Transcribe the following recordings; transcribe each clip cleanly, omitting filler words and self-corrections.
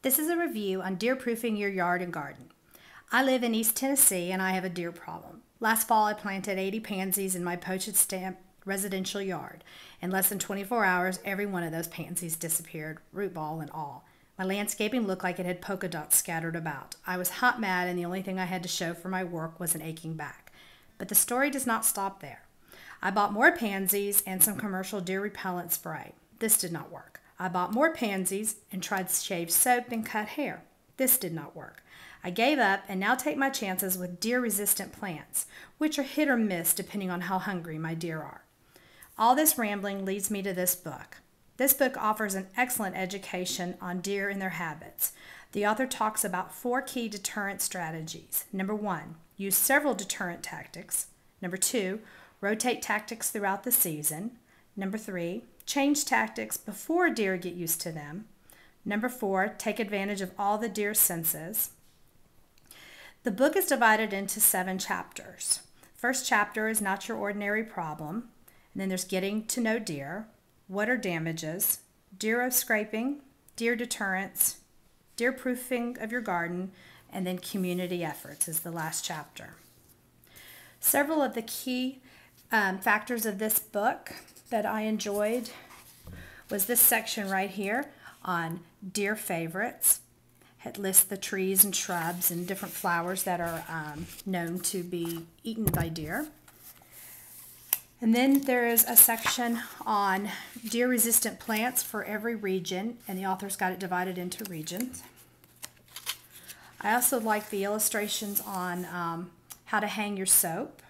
This is a review on deer-proofing your yard and garden. I live in East Tennessee and I have a deer problem. Last fall I planted 80 pansies in my postage stamp residential yard. In less than 24 hours, every one of those pansies disappeared, root ball and all. My landscaping looked like it had polka dots scattered about. I was hot mad and the only thing I had to show for my work was an aching back. But the story does not stop there. I bought more pansies and some commercial deer repellent spray. This did not work. I bought more pansies and tried shaved soap and cut hair. This did not work. I gave up and now take my chances with deer-resistant plants, which are hit or miss depending on how hungry my deer are. All this rambling leads me to this book. This book offers an excellent education on deer and their habits. The author talks about 4 key deterrent strategies. Number 1, use several deterrent tactics. Number 2, rotate tactics throughout the season. Number 3, change tactics before deer get used to them. Number 4, take advantage of all the deer senses. The book is divided into 7 chapters. First chapter is Not Your Ordinary Problem. And then there's Getting to Know Deer, What are Damages, Deer scraping, Deer Deterrence, Deer-proofing of your garden, and then Community Efforts is the last chapter. Several of the key factors of this book that I enjoyed was this section right here on deer favorites. It lists the trees and shrubs and different flowers that are known to be eaten by deer. And then there is a section on deer-resistant plants for every region, and the author's got it divided into regions. I also like the illustrations on how to hang your soap.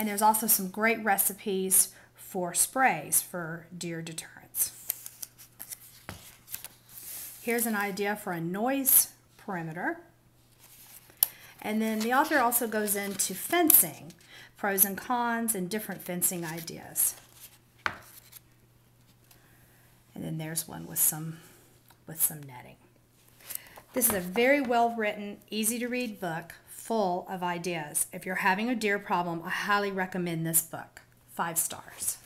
And there's also some great recipes for sprays for deer deterrence. Here's an idea for a noise perimeter. And then the author also goes into fencing, pros and cons, and different fencing ideas. And then there's one with some netting. This is a very well written, easy to read book full of ideas. If you're having a deer problem, I highly recommend this book. 5 stars.